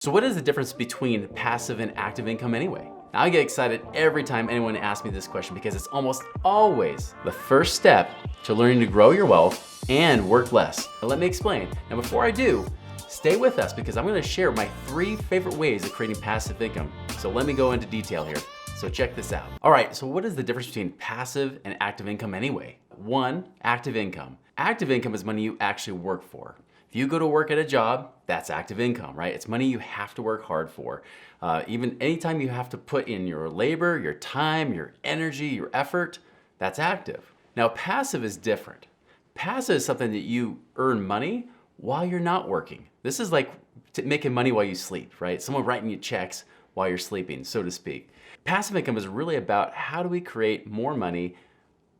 So what is the difference between passive and active income anyway? Now, I get excited every time anyone asks me this question because it's almost always the first step to learning to grow your wealth and work less. Now, let me explain. Now, before I do, stay with us because I'm going to share my 3 favorite ways of creating passive income. So let me go into detail here. So check this out. All right, so what is the difference between passive and active income anyway? 1, active income. Active income is money you actually work for. If you go to work at a job, that's active income, right? It's money you have to work hard for. Even anytime you have to put in your labor, your time, your energy, your effort, that's active. Now, passive is different. Passive is something that you earn money while you're not working. This is like making money while you sleep, right? Someone writing you checks while you're sleeping, so to speak. Passive income is really about how do we create more money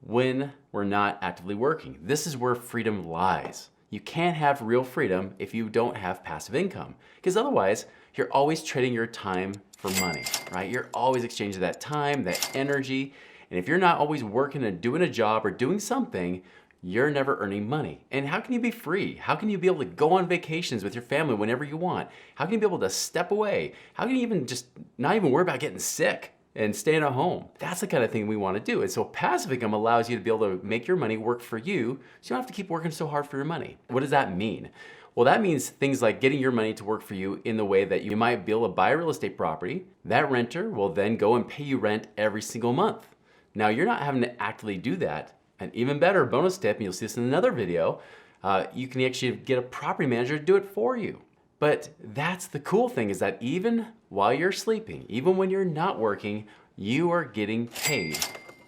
when we're not actively working. This is where freedom lies. You can't have real freedom if you don't have passive income, because otherwise you're always trading your time for money, right? You're always exchanging that time, that energy, and if you're not always working and doing a job or doing something, you're never earning money. And how can you be free? How can you be able to go on vacations with your family whenever you want? How can you be able to step away? How can you even just not even worry about getting sick and staying at home? That's the kind of thing we want to do. And so passive income allows you to be able to make your money work for you, so you don't have to keep working so hard for your money. What does that mean? Well, that means things like getting your money to work for you in the way that you might be able to buy a real estate property. That renter will then go and pay you rent every single month. Now, you're not having to actively do that. An even better bonus tip, and you'll see this in another video, you can actually get a property manager to do it for you. But that's the cool thing, is that even while you're sleeping, even when you're not working, you are getting paid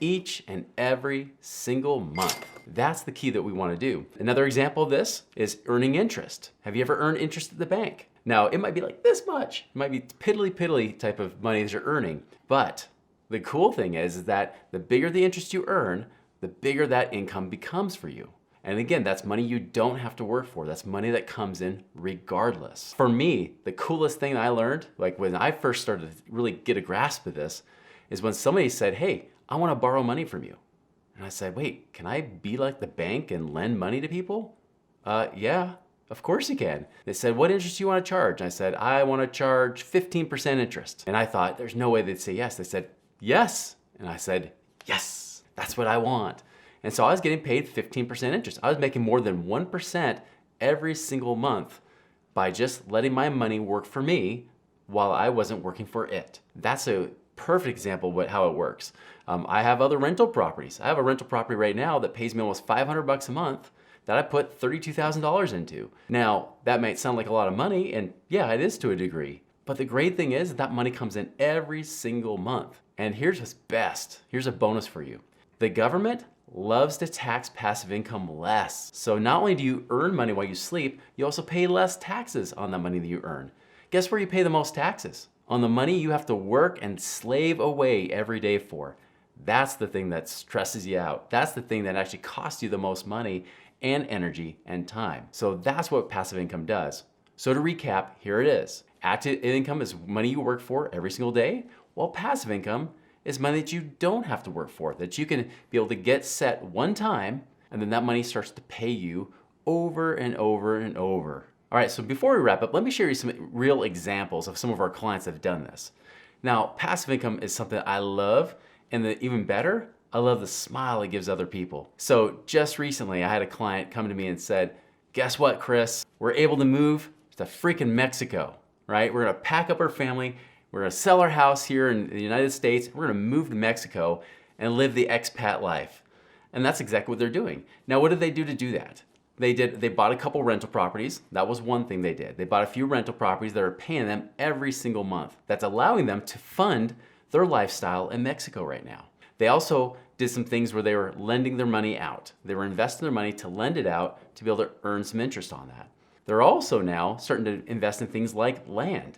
each and every single month. That's the key that we want to do. Another example of this is earning interest. Have you ever earned interest at the bank? Now, it might be like this much. It might be piddly type of money that you're earning. But the cool thing is that the bigger the interest you earn, the bigger that income becomes for you. And again, that's money you don't have to work for. That's money that comes in regardless. For me, the coolest thing I learned, like when I first started to really get a grasp of this, is when somebody said, hey, I want to borrow money from you. And I said, wait, can I be like the bank and lend money to people? Yeah, of course you can. They said, what interest do you want to charge? And I said, I want to charge 15% interest. And I thought, there's no way they'd say yes. They said, yes. And I said, yes, that's what I want. And so I was getting paid 15% interest. I was making more than 1% every single month by just letting my money work for me while I wasn't working for it. That's a perfect example of how it works. I have other rental properties. I have a rental property right now that pays me almost $500 a month that I put $32,000 into. Now, that might sound like a lot of money, and yeah, it is to a degree. But the great thing is that money comes in every single month. And here's what's best. Here's a bonus for you. The government loves to tax passive income less. So not only do you earn money while you sleep, you also pay less taxes on the money that you earn. Guess where you pay the most taxes? On the money you have to work and slave away every day for. That's the thing that stresses you out. That's the thing that actually costs you the most money and energy and time. So that's what passive income does. So to recap, here it is. Active income is money you work for every single day, while passive income is money that you don't have to work for, that you can be able to get set one time, and then that money starts to pay you over and over and over. All right, so before we wrap up, let me share you some real examples of some of our clients that have done this. Now, passive income is something I love, and even better, I love the smile it gives other people. So just recently, I had a client come to me and said, guess what, Chris? We're able to move to freaking Mexico, right? We're gonna pack up our family, we're gonna sell our house here in the United States, we're gonna move to Mexico and live the expat life. And that's exactly what they're doing. Now, what did they do to do that? They bought a couple rental properties. That was one thing they did. They bought a few rental properties that are paying them every single month. That's allowing them to fund their lifestyle in Mexico right now. They also did some things where they were lending their money out. They were investing their money to lend it out to be able to earn some interest on that. They're also now starting to invest in things like land.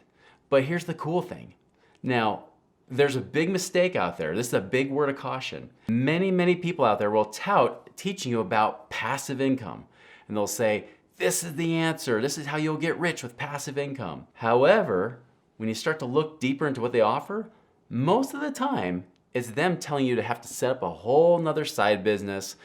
But here's the cool thing. Now, there's a big mistake out there. This is a big word of caution. Many people out there will tout teaching you about passive income. And they'll say, this is the answer. This is how you'll get rich with passive income. However, when you start to look deeper into what they offer, most of the time, it's them telling you to have to set up a whole nother side business,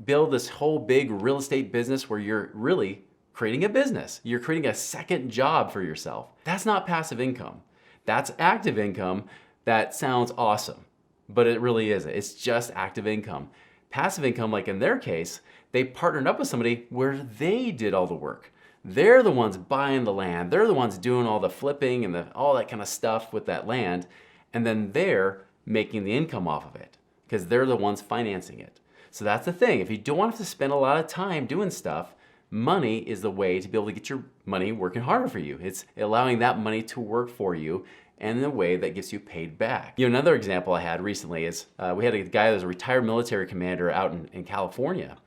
build this whole big real estate business where you're really creating a business. You're creating a second job for yourself. That's not passive income. That's active income that sounds awesome, but it really isn't. It's just active income. Passive income, like in their case, they partnered up with somebody where they did all the work. They're the ones buying the land. They're the ones doing all the flipping and all that kind of stuff with that land. And then they're making the income off of it because they're the ones financing it. So that's the thing. If you don't want to spend a lot of time doing stuff, money is the way to be able to get your money working harder for you. It's allowing that money to work for you and in a way that gets you paid back. You know, another example I had recently is we had a guy that was a retired military commander out in California.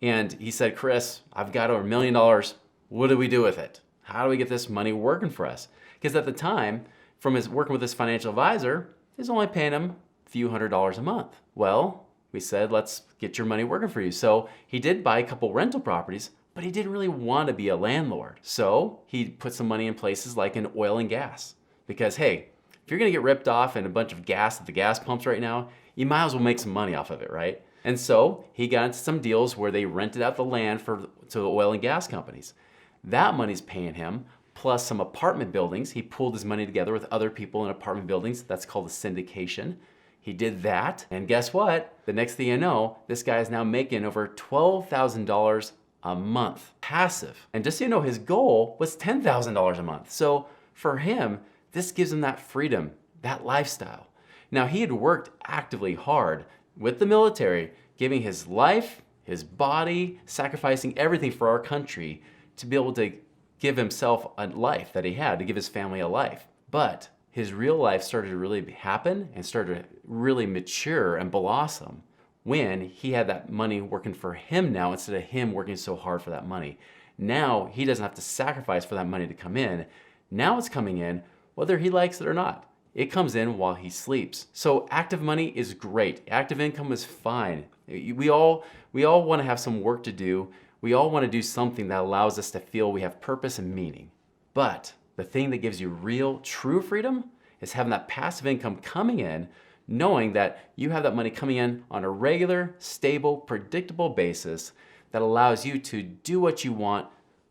And he said, Chris, I've got over $1 million. What do we do with it? How do we get this money working for us? Because at the time, from his working with his financial advisor, he's only paying him a few $100s a month. Well, we said, let's get your money working for you. So he did buy a couple rental properties, but he didn't really want to be a landlord. So he put some money in places like in oil and gas. Because hey, if you're gonna get ripped off in a bunch of gas at the gas pumps right now, you might as well make some money off of it, right? And so he got into some deals where they rented out the land to the oil and gas companies. That money's paying him, plus some apartment buildings. He pooled his money together with other people in apartment buildings. That's called a syndication. He did that, and guess what? The next thing you know, this guy is now making over $12,000 a month, passive. And just so you know, his goal was $10,000 a month. So for him, this gives him that freedom, that lifestyle. Now, he had worked actively hard with the military, giving his life, his body, sacrificing everything for our country to be able to give himself a life that he had, to give his family a life. But his real life started to really happen and started to really mature and blossom when he had that money working for him now instead of him working so hard for that money. Now he doesn't have to sacrifice for that money to come in. Now it's coming in whether he likes it or not. It comes in while he sleeps. So active money is great. Active income is fine. We all want to have some work to do. We all want to do something that allows us to feel we have purpose and meaning. But the thing that gives you real, true freedom is having that passive income coming in, knowing that you have that money coming in on a regular, stable, predictable basis that allows you to do what you want,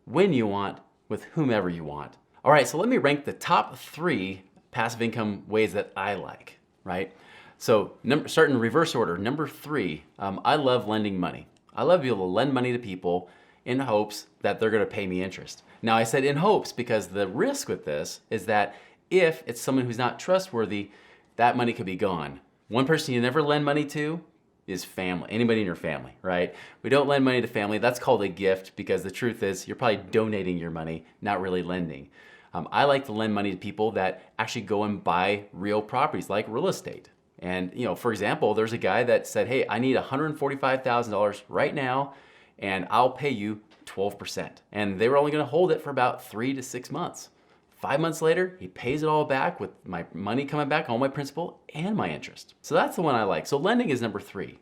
when you want, with whomever you want. All right, so let me rank the top 3 passive income ways that I like, right? So starting in reverse order, number 3, I love lending money. I love to be able to lend money to people in hopes that they're gonna pay me interest. Now I said in hopes because the risk with this is that if it's someone who's not trustworthy, that money could be gone. One person you never lend money to is family, anybody in your family, right? We don't lend money to family. That's called a gift because the truth is you're probably donating your money, not really lending. I like to lend money to people that actually go and buy real properties like real estate. And you know, for example, there's a guy that said, hey, I need $145,000 right now and I'll pay you 12%. And they were only gonna hold it for about 3 to 6 months. 5 months later, he pays it all back with my money coming back, all my principal and my interest. So that's the one I like. So lending is number 3.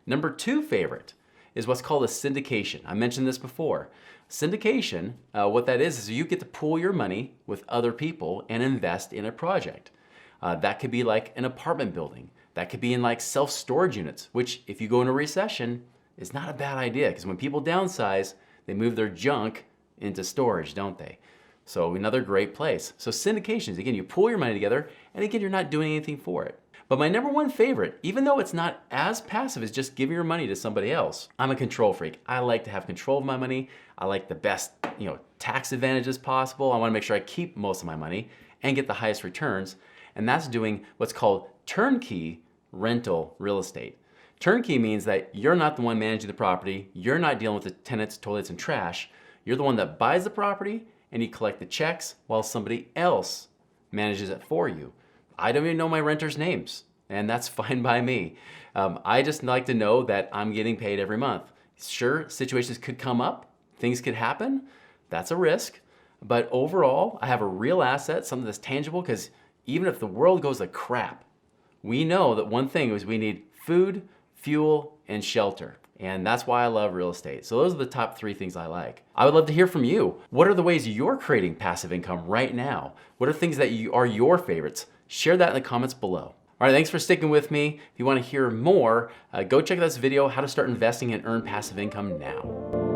Number 2 favorite is what's called a syndication. I mentioned this before. Syndication, what that is you get to pool your money with other people and invest in a project. That could be like an apartment building. That could be in like self-storage units, which if you go in a recession is not a bad idea because when people downsize, they move their junk into storage, don't they? So another great place. So syndications, again, you pool your money together and again, you're not doing anything for it. But my number 1 favorite, even though it's not as passive as just giving your money to somebody else, I'm a control freak. I like to have control of my money. I like the best, tax advantages possible. I want to make sure I keep most of my money and get the highest returns. And that's doing what's called turnkey rental real estate. Turnkey means that you're not the one managing the property. You're not dealing with the tenants, toilets, and trash. You're the one that buys the property and you collect the checks while somebody else manages it for you. I don't even know my renters' names, and that's fine by me. I just like to know that I'm getting paid every month. Sure, situations could come up, things could happen, that's a risk, but overall, I have a real asset, something that's tangible, because even if the world goes to crap, we know that one thing is we need food, fuel, and shelter. And that's why I love real estate. So those are the top 3 things I like. I would love to hear from you. What are the ways you're creating passive income right now? What are things that are your favorites? Share that in the comments below. All right, thanks for sticking with me. If you want to hear more, go check out this video, how to start investing and earn passive income now.